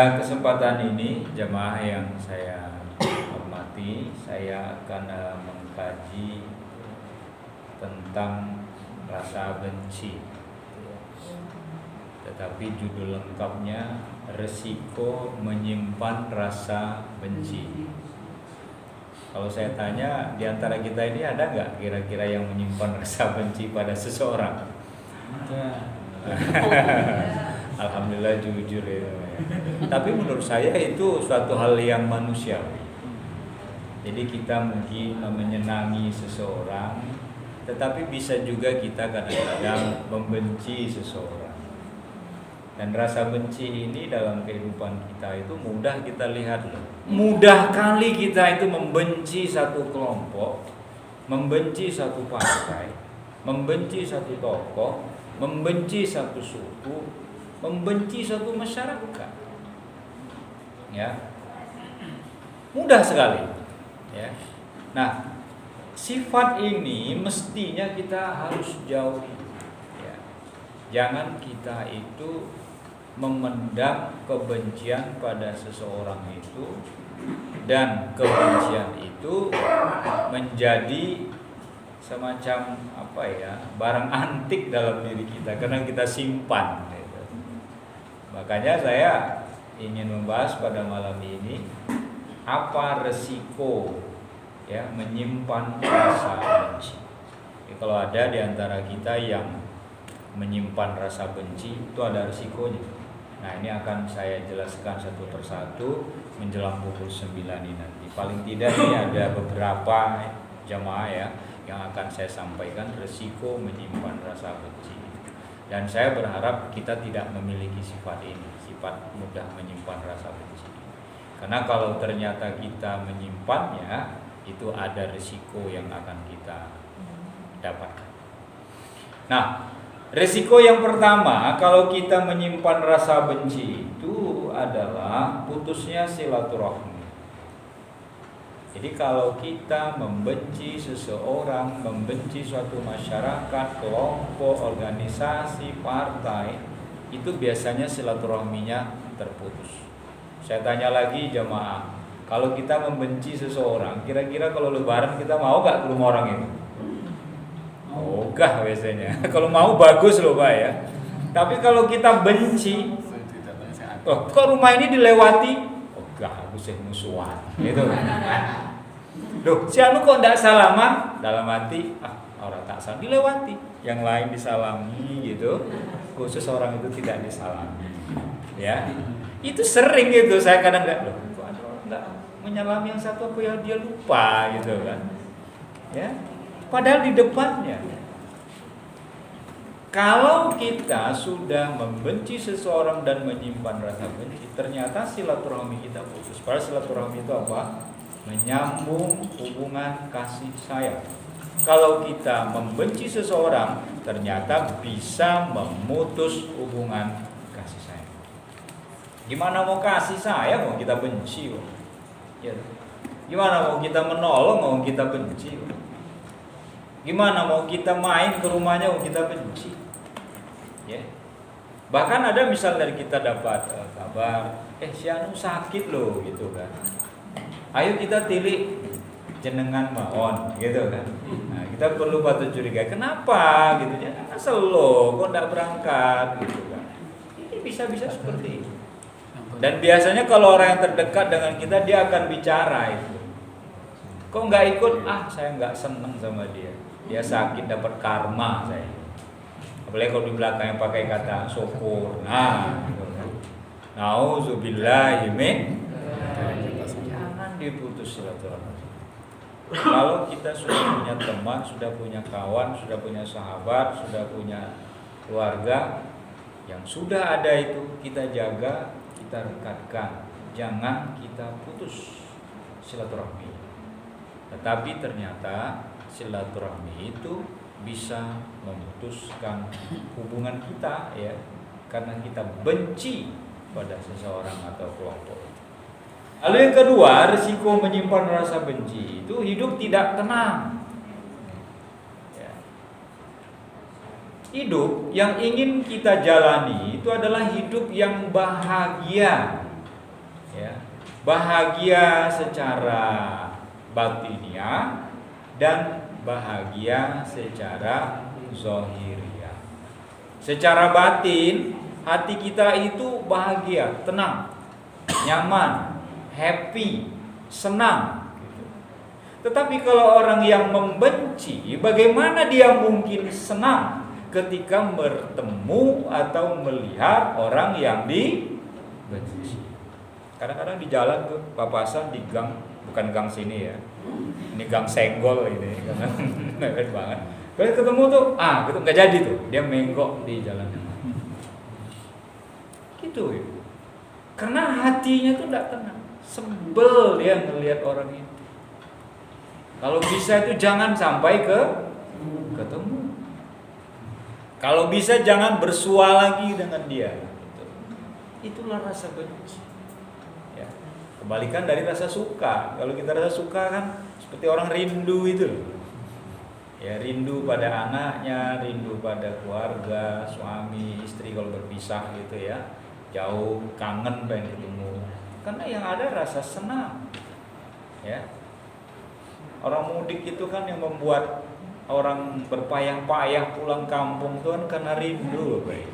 Pada kesempatan ini, jemaah yang saya hormati, saya akan mengkaji tentang rasa benci. Tetapi judul lengkapnya Resiko Menyimpan Rasa Benci. Kalau saya tanya, di antara kita ini ada nggak kira-kira yang menyimpan rasa benci pada seseorang? Alhamdulillah jujur ya. Tapi menurut saya itu suatu hal yang manusiawi. Jadi kita mungkin menyenangi seseorang, tetapi bisa juga kita kadang-kadang membenci seseorang. Dan rasa benci ini dalam kehidupan kita itu mudah kita lihat loh. Mudah kali kita itu membenci satu kelompok, membenci satu partai, membenci satu tokoh, membenci satu suku, membenci satu masyarakat. Ya. Mudah sekali. Ya. Nah, sifat ini mestinya kita harus jauhi. Ya. Jangan kita itu memendam kebencian pada seseorang itu, dan kebencian itu menjadi semacam barang antik dalam diri kita karena kita simpan gitu. Makanya saya ingin membahas pada malam ini apa resiko ya menyimpan rasa benci. Jadi kalau ada di antara kita yang menyimpan rasa benci, itu ada resikonya. Nah, ini akan saya jelaskan satu persatu menjelang pukul 9 ini nanti. Paling tidak ini ada beberapa jamaah ya yang akan saya sampaikan resiko menyimpan rasa benci. Dan saya berharap kita tidak memiliki sifat ini, sifat mudah menyimpan rasa benci. Karena kalau ternyata kita menyimpannya, itu ada resiko yang akan kita dapatkan. Nah, resiko yang pertama kalau kita menyimpan rasa benci itu adalah putusnya silaturahmi. Jadi kalau kita membenci seseorang, membenci suatu masyarakat, kelompok, organisasi, partai, itu biasanya silaturahminya terputus. Saya tanya lagi jemaah, kalau kita membenci seseorang, kira-kira kalau lebaran kita mau gak ke rumah orang itu? Ogah biasanya. Kalau mau bagus loh Pak ya. Tapi kalau kita benci, kok rumah ini dilewati? Ogah, aku sih musuhan. Gitu. Loh, si anu kok ndak salaman? Dalam hati, orang tak salam dilewati. Yang lain disalami gitu. Khusus orang itu tidak disalami. Ya. Itu sering gitu. Saya kadang enggak, loh, kok ada orang enggak menyalami yang satu apa yang dia lupa gitu kan. Ya. Padahal di depannya. Kalau kita sudah membenci seseorang dan menyimpan rasa benci, ternyata silaturahmi kita putus. Padahal silaturahmi itu apa? Menyambung hubungan kasih sayang. Kalau kita membenci seseorang, ternyata bisa memutus hubungan kasih sayang. Gimana mau kasih sayang mau kita benci? Ya. Gimana mau kita menolong mau kita benci? Gimana mau kita main ke rumahnya mau kita benci? Ya. Bahkan ada misal dari kita dapat kabar, si anu sakit loh gitu kan. Ayo kita tilik jenengan mawon gitu kan. Nah, kita perlu patut curiga. Kenapa gitu ya? Asal lo kok enggak berangkat gitu kan. Ini bisa-bisa seperti itu. Dan biasanya kalau orang yang terdekat dengan kita dia akan bicara itu. Kok enggak ikut? Saya enggak senang sama dia. Dia sakit dapat karma saya. Apalagi kalau di belakangnya pakai kata syukur. Nah, gitu kan. Nauzubillahi min. Jangan diputus silaturahmi. Kalau kita sudah punya teman, sudah punya kawan, sudah punya sahabat, sudah punya keluarga yang sudah ada itu, kita jaga, kita rekatkan. Jangan kita putus silaturahmi. Tetapi ternyata silaturahmi itu bisa memutuskan hubungan kita ya, karena kita benci pada seseorang atau kelompok. Lalu yang kedua, risiko menyimpan rasa benci itu hidup tidak tenang. Ya. Hidup yang ingin kita jalani itu adalah hidup yang bahagia, bahagia secara batiniah dan bahagia secara zahiriah. Secara batin, hati kita itu bahagia, tenang, nyaman, happy, senang. Tetapi kalau orang yang membenci, bagaimana dia mungkin senang ketika bertemu atau melihat orang yang dibenci? Kadang-kadang di jalan tuh papasan di gang, bukan gang sini ya, ini gang senggol ini, karena mepet banget. Kalau ketemu tuh, gitu nggak jadi tuh, dia menggok di jalan. Gitu ya. Karena hatinya tuh nggak tenang, sebel dia melihat orang itu. Kalau bisa itu jangan sampai ketemu. Kalau bisa jangan bersua lagi dengan dia. Itulah rasa benci. Ya. Kebalikan dari rasa suka. Kalau kita rasa suka kan seperti orang rindu itu. Ya, rindu pada anaknya, rindu pada keluarga, suami, istri kalau berpisah gitu ya. Jauh, kangen pengen ketemu. Karena yang ada rasa senang. Ya. Orang mudik itu kan yang membuat orang berpayah-payah pulang kampung itu kan karena rindu, baik.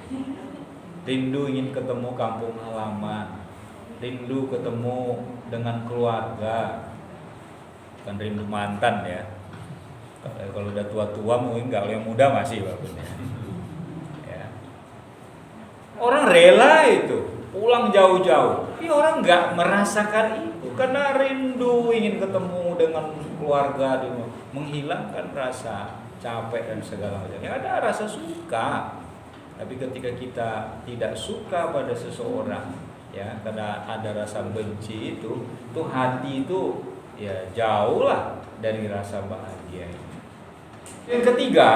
Rindu ingin ketemu kampung halaman, rindu ketemu dengan keluarga, kan rindu mantan ya. Kalau udah tua-tua mungkin nggak, kalau yang muda masih bagusnya. Ya. Orang rela itu pulang jauh-jauh, tapi orang nggak merasakan itu karena rindu ingin ketemu dengan keluarga, menghilangkan rasa capek dan segala macam. Ya ada rasa suka, tapi ketika kita tidak suka pada seseorang, ya karena ada rasa benci itu hati itu ya jauh lah dari rasa bahagia. Yang ketiga,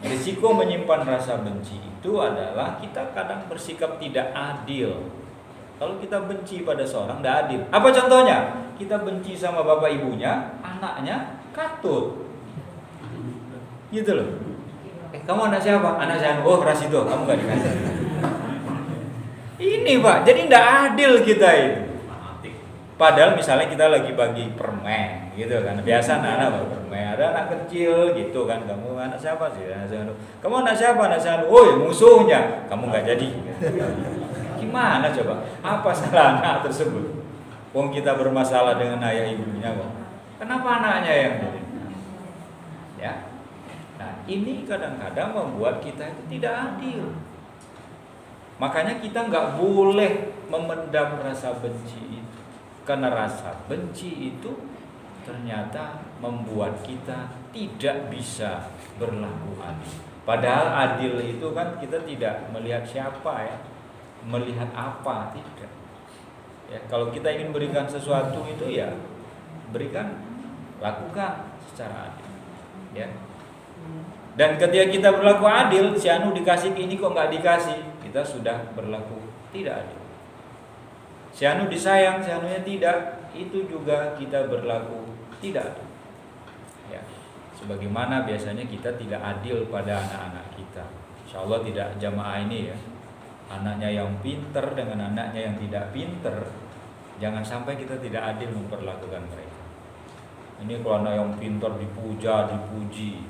risiko menyimpan rasa benci itu adalah kita kadang bersikap tidak adil. Kalau kita benci pada seorang, tidak adil. Apa contohnya? Kita benci sama bapak ibunya, anaknya katut. Gitu loh. Kamu anak siapa? Anak saya. Oh, Rasito, kamu gak dikasih. Ini Pak, jadi tidak adil kita itu. Padahal misalnya kita lagi bagi permen, gitu kan. Biasa anak-anak bagi permen, ada anak kecil gitu kan. Kamu anak siapa sih? Kamu anak siapa? Anak saya. Oh, musuhnya. Kamu gak jadi. Gimana coba? Apa salah anak tersebut? Wong kita bermasalah dengan ayah ibunya kok. Kenapa anaknya yang jadi? Ya. Nah, ini kadang-kadang membuat kita itu tidak adil. Makanya kita nggak boleh memendam rasa benci itu. Karena rasa benci itu ternyata membuat kita tidak bisa berlaku adil. Padahal adil itu kan kita tidak melihat siapa ya, melihat apa, tidak. Ya, kalau kita ingin berikan sesuatu itu ya berikan, lakukan secara adil. Ya. Dan ketika kita berlaku adil, si anu dikasih ini kok nggak dikasih, kita sudah berlaku tidak adil. Si anu disayang, si anunya tidak, itu juga kita berlaku tidak adil. Ya. Sebagaimana biasanya kita tidak adil pada anak-anak kita. Insya Allah tidak jamaah ini ya. Anaknya yang pinter dengan anaknya yang tidak pinter, jangan sampai kita tidak adil memperlakukan mereka. Ini kalau anak yang pinter dipuja, dipuji,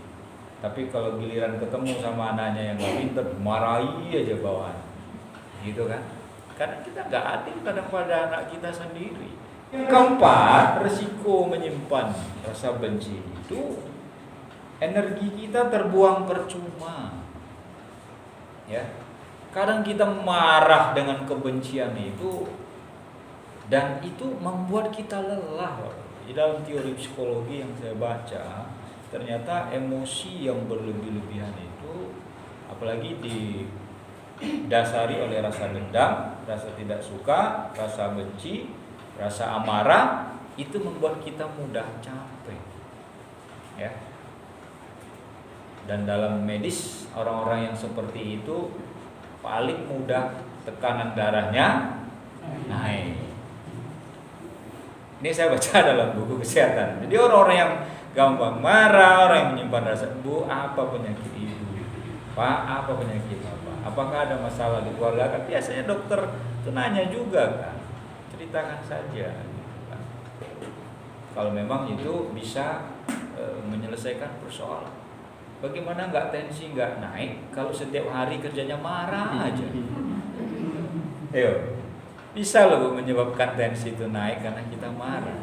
tapi kalau giliran ketemu sama anaknya yang gak pinter, marahi aja bawaan, gitu kan? Karena kita gak adil kadang pada anak kita sendiri. Yang keempat, resiko menyimpan rasa benci itu energi kita terbuang percuma. Ya. Kadang kita marah dengan kebencian itu, dan itu membuat kita lelah. Di dalam teori psikologi yang saya baca, ternyata emosi yang berlebih-lebihan itu, apalagi didasari oleh rasa dendam, rasa tidak suka, rasa benci, rasa amarah, itu membuat kita mudah capek. Ya. Dan dalam medis, orang-orang yang seperti itu paling mudah tekanan darahnya naik. Ini saya baca dalam buku kesehatan. Jadi orang-orang yang gampang marah, orang yang menyimpan rasa, Bu, apa penyakit ibu? Pak, apa penyakit bapak? Apakah ada masalah di keluarga? Kan biasanya dokter itu nanya juga kan. ceritakan saja. Kalau memang itu bisa menyelesaikan persoalan. Bagaimana nggak tensi nggak naik kalau setiap hari kerjanya marah aja? Ayo, bisa loh menyebabkan tensi itu naik karena kita marah.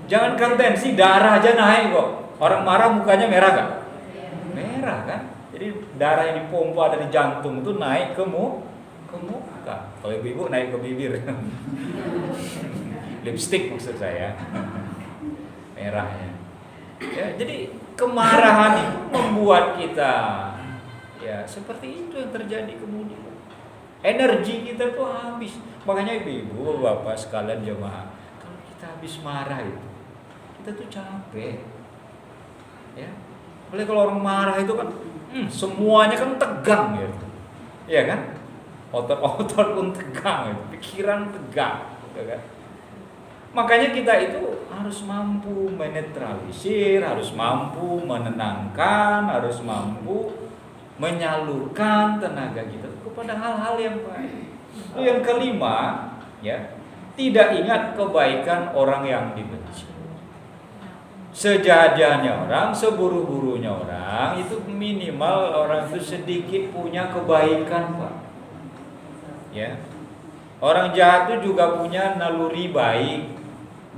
Jangankan tensi, darah aja naik kok. Orang marah mukanya merah gak? Merah kan? Jadi darah yang dipompa dari jantung itu naik ke muka. Kalau ibu-ibu naik ke bibir. Lipstick maksud saya. Merahnya. Ya, jadi kemarahan itu membuat kita ya seperti itu yang terjadi kemudian. Energi kita tuh habis. Makanya ibu-ibu, bapak sekalian jemaah, kalau kita habis marah itu, kita tuh capek. Ya. Boleh kalau orang marah itu kan semuanya kan tegang gitu. Iya kan? Otot-otot pun tegang gitu. Pikiran tegang, gitu kan? Makanya kita itu harus mampu menetralisir, harus mampu menenangkan, harus mampu menyalurkan tenaga kita kepada hal-hal yang baik. Yang kelima, ya, tidak ingat kebaikan orang yang dibenci. Sejajahnya orang, seburu-burunya orang, itu minimal orang itu sedikit punya kebaikan, Pak. Ya. Orang jahat itu juga punya naluri baik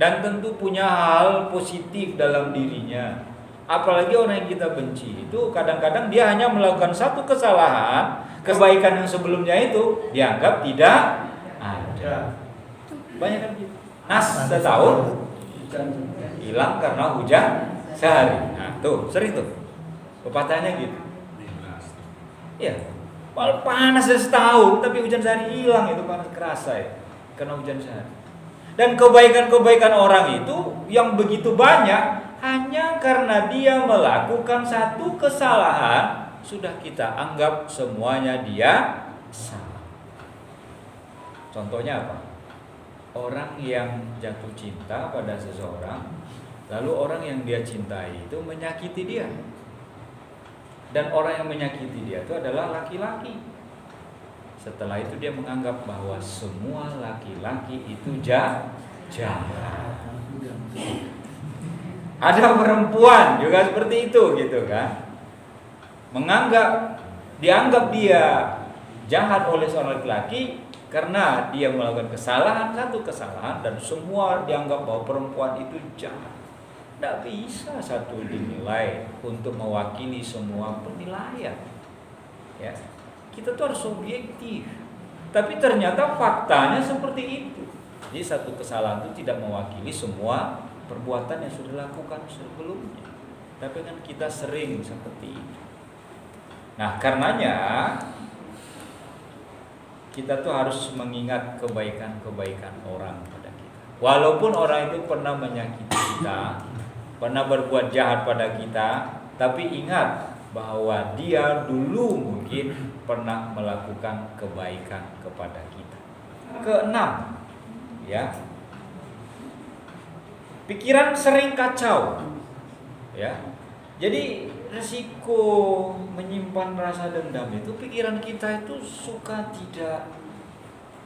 dan tentu punya hal positif dalam dirinya. Apalagi orang yang kita benci itu kadang-kadang dia hanya melakukan satu kesalahan, kebaikan yang sebelumnya itu dianggap tidak ada. Banyak kan gitu. Nas setahun hilang karena hujan sehari. Nah, tuh sering tuh pepatahnya gitu. Iya. Walau panas setahun tapi hujan sehari hilang, itu panas kerasa ya karena hujan sehari. Dan kebaikan-kebaikan orang itu yang begitu banyak hanya karena dia melakukan satu kesalahan, sudah kita anggap semuanya dia salah. Contohnya apa? Orang yang jatuh cinta pada seseorang, lalu orang yang dia cintai itu menyakiti dia. Dan orang yang menyakiti dia itu adalah laki-laki. Setelah itu dia menganggap bahwa semua laki-laki itu jahat. Ada perempuan juga seperti itu gitu kan. Dianggap dia jahat oleh seorang laki-laki karena dia melakukan satu kesalahan dan semua dianggap bahwa perempuan itu jahat. Tidak bisa satu dinilai untuk mewakili semua penilaian. Ya. Kita tuh harus objektif. Tapi ternyata faktanya seperti itu. Jadi satu kesalahan itu tidak mewakili semua perbuatan yang sudah dilakukan sebelumnya. Tapi kan kita sering seperti itu. Nah, karenanya kita tuh harus mengingat kebaikan-kebaikan orang pada kita. Walaupun orang itu pernah menyakiti kita, pernah berbuat jahat pada kita, tapi ingat bahwa dia dulu mungkin pernah melakukan kebaikan kepada kita. Keenam, ya, pikiran sering kacau, ya. Jadi resiko menyimpan rasa dendam itu pikiran kita itu suka tidak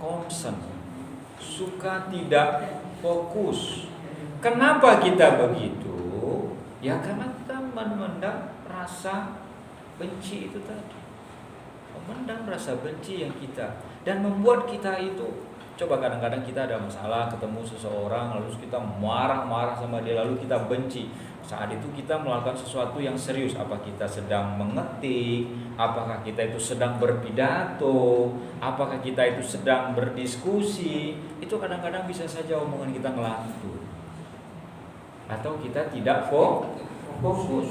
concern, suka tidak fokus. Kenapa kita begitu? Ya karena kita memendam rasa benci itu tadi. Memendam rasa benci yang kita, dan membuat kita itu, coba kadang-kadang kita ada masalah ketemu seseorang lalu kita marah-marah sama dia, lalu kita benci. Saat itu kita melakukan sesuatu yang serius, apa kita sedang mengetik, apakah kita itu sedang berpidato, apakah kita itu sedang berdiskusi, itu kadang-kadang bisa saja omongan kita ngelantur atau kita tidak fokus.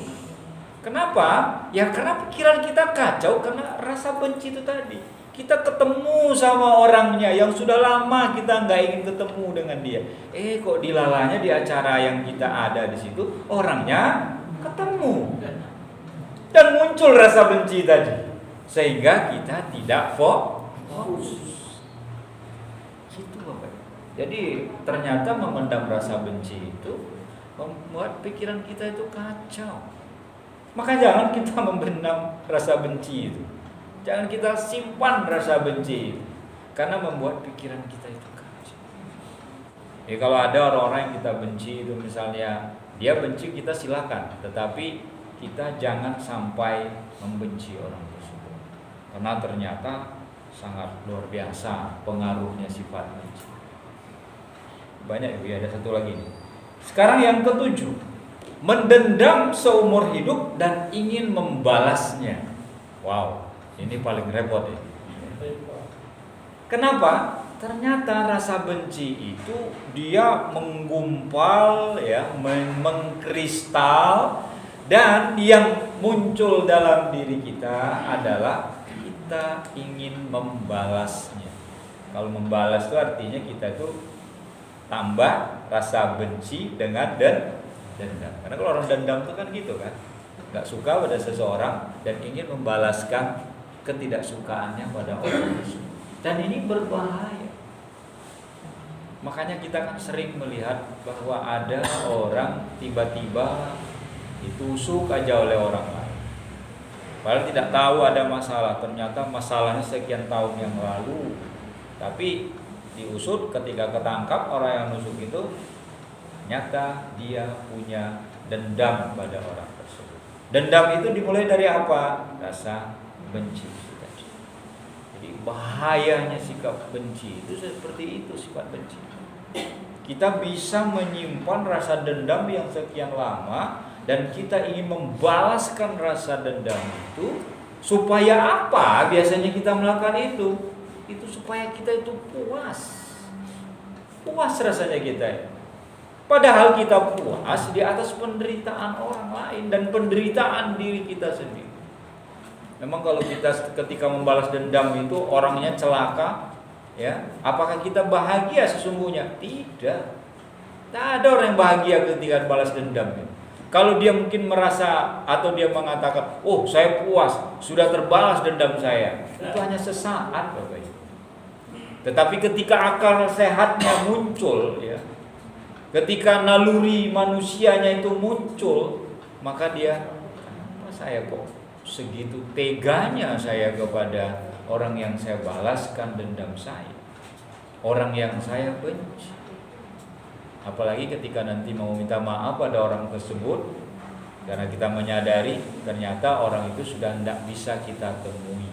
Kenapa? Ya karena pikiran kita kacau karena rasa benci itu tadi. Kita ketemu sama orangnya yang sudah lama kita nggak ingin ketemu dengan dia. Kok dilalanya di acara yang kita ada di situ orangnya ketemu dan muncul rasa benci tadi, sehingga kita tidak fokus. Gitu Bapak. Jadi ternyata memendam rasa benci itu membuat pikiran kita itu kacau. Maka jangan kita memendam rasa benci itu. Jangan kita simpan rasa benci itu, karena membuat pikiran kita itu kacau. Ya kalau ada orang-orang yang kita benci itu misalnya dia benci kita silakan, tetapi kita jangan sampai membenci orang tersebut. Karena ternyata sangat luar biasa pengaruhnya sifat benci. Banyak ya, ada satu lagi nih. Sekarang yang ketujuh, mendendam seumur hidup dan ingin membalasnya. Wow, ini paling repot ya. Kenapa? Ternyata rasa benci itu dia menggumpal ya, mengkristal, dan yang muncul dalam diri kita adalah kita ingin membalasnya. Kalau membalas itu artinya kita tuh tambah rasa benci dengan dendam. Karena kalau orang dendam itu kan gitu kan, nggak suka pada seseorang dan ingin membalaskan ketidaksukaannya pada orang tersebut. Dan ini berbahaya. Makanya kita kan sering melihat bahwa ada orang tiba-tiba ditusuk aja oleh orang lain. Padahal tidak tahu ada masalah, ternyata masalahnya sekian tahun yang lalu. Tapi diusut ketika ketangkap orang yang nusuk itu, ternyata dia punya dendam pada orang tersebut. Dendam itu dimulai dari apa? Rasa benci. Jadi bahayanya sikap benci itu seperti itu, sifat benci. Kita bisa menyimpan rasa dendam yang sekian lama dan kita ingin membalaskan rasa dendam itu supaya apa? Biasanya kita melakukan itu supaya kita itu puas rasanya kita. Padahal kita puas di atas penderitaan orang lain dan penderitaan diri kita sendiri. Memang kalau kita ketika membalas dendam itu orangnya celaka, ya, apakah kita bahagia sesungguhnya? Tidak. Tak ada orang yang bahagia ketika balas dendam. Kalau dia mungkin merasa atau dia mengatakan, oh saya puas, sudah terbalas dendam saya, itu hanya sesaat, Bapak Ibu. Tetapi ketika akal sehatnya muncul, ya, ketika naluri manusianya itu muncul, maka dia, kenapa saya kok segitu teganya saya kepada orang yang saya balaskan dendam saya, orang yang saya benci. Apalagi ketika nanti mau minta maaf pada orang tersebut, karena kita menyadari ternyata orang itu sudah tidak bisa kita temui.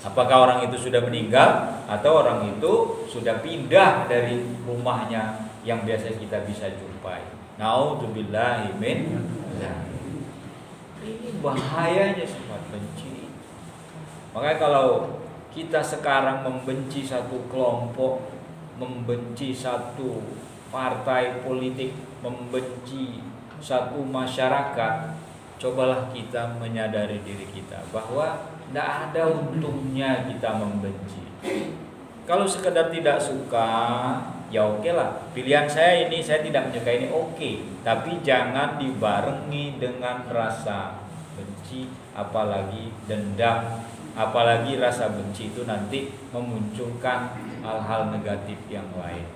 Apakah orang itu sudah meninggal atau orang itu sudah pindah dari rumahnya yang biasa kita bisa jumpai. Na'udzubillahi min dzalik. Ini bahayanya sifat benci. Makanya kalau kita sekarang membenci satu kelompok, membenci satu partai politik, membenci satu masyarakat, cobalah kita menyadari diri kita bahwa tidak ada untungnya kita membenci. Kalau sekedar tidak suka, ya oke lah. Pilihan saya ini, saya tidak menyukai ini, oke. Tapi jangan dibarengi dengan rasa benci, apalagi dendam, apalagi rasa benci itu nanti memunculkan hal-hal negatif yang lain.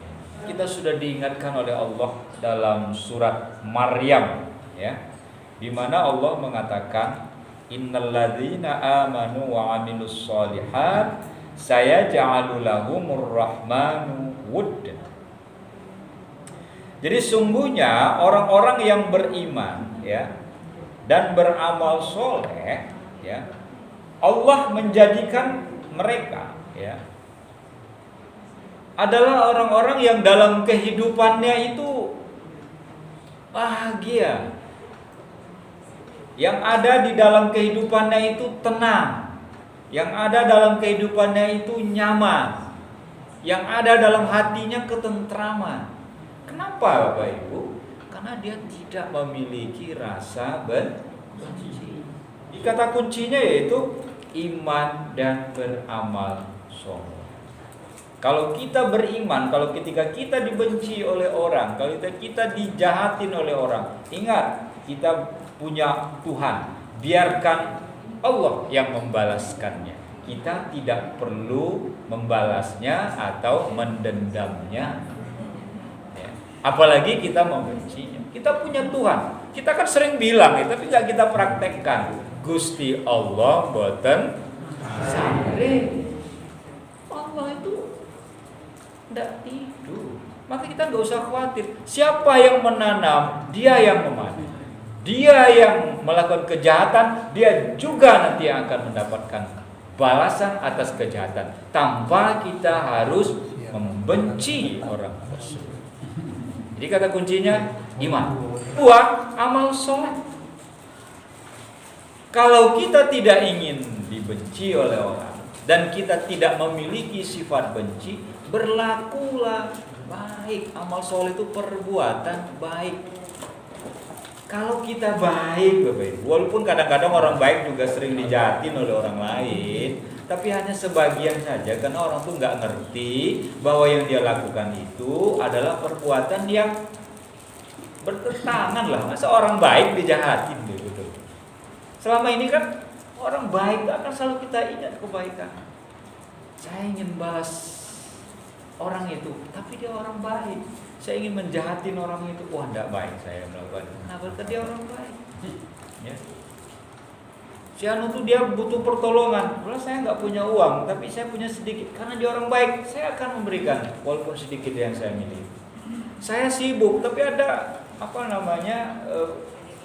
Kita sudah diingatkan oleh Allah dalam surat Maryam, ya, di mana Allah mengatakan, innalladzina amanu wa amilus sholihat sayaj'alu lahumur rahmanu wudda. Jadi sungguhnya orang-orang yang beriman, ya, dan beramal soleh, ya, Allah menjadikan mereka, ya, adalah orang-orang yang dalam kehidupannya itu bahagia. Yang ada di dalam kehidupannya itu tenang. Yang ada dalam kehidupannya itu nyaman. Yang ada dalam hatinya ketentraman. Kenapa Bapak Ibu? Karena dia tidak memiliki rasa benci. Kata kuncinya yaitu iman dan beramal soleh. Kalau kita beriman, kalau ketika kita dibenci oleh orang, kalau kita dijahatin oleh orang, ingat kita punya Tuhan. Biarkan Allah yang membalaskannya. Kita tidak perlu membalasnya atau mendendamnya, ya. Apalagi kita membencinya. Kita punya Tuhan. Kita kan sering bilang, tapi nggak kita praktekkan. Gusti Allah boten sare. Allah itu tidak tidur. maka kita nggak usah khawatir. Siapa yang menanam, dia yang memanen. Dia yang melakukan kejahatan, dia juga nanti akan mendapatkan balasan atas kejahatan, tanpa kita harus membenci orang tersebut. Jadi kata kuncinya iman. Dua, amal soleh. Kalau kita tidak ingin dibenci oleh orang dan kita tidak memiliki sifat benci, berlakulah baik. Amal soleh itu perbuatan baik. Kalau kita baik, walaupun kadang-kadang orang baik juga sering dijahatin oleh orang lain, tapi hanya sebagian saja, karena orang tuh nggak ngerti bahwa yang dia lakukan itu adalah perbuatan yang bertentangan lah. Masa orang baik dijahatin gitu. Selama ini kan orang baik akan selalu kita ingat kebaikan. Saya ingin balas orang itu, tapi dia orang baik. Saya ingin menjahatin orang itu, wah tidak baik saya melakukan. Nah, berarti dia orang baik. Ya. Si anu tuh dia butuh pertolongan. Kalau saya nggak punya uang, tapi saya punya sedikit. Karena dia orang baik, saya akan memberikan walaupun sedikit yang saya miliki. Saya sibuk, tapi ada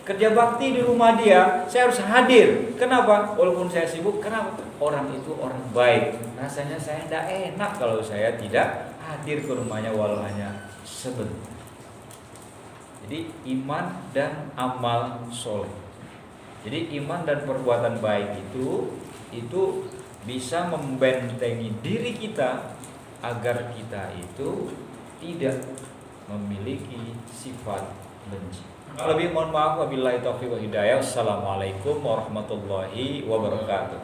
kerja bakti di rumah dia, saya harus hadir. Kenapa? Walaupun saya sibuk, kenapa? Orang itu orang baik. Rasanya saya tidak enak kalau saya tidak hadir ke rumahnya walau hanya sebentar. Jadi iman dan amal soleh. Jadi iman dan perbuatan baik itu bisa membentengi diri kita agar kita itu tidak memiliki sifat benci. Lebih mohon maaf, wabillahi taufiq wa hidayah. Assalamualaikum warahmatullahi wabarakatuh.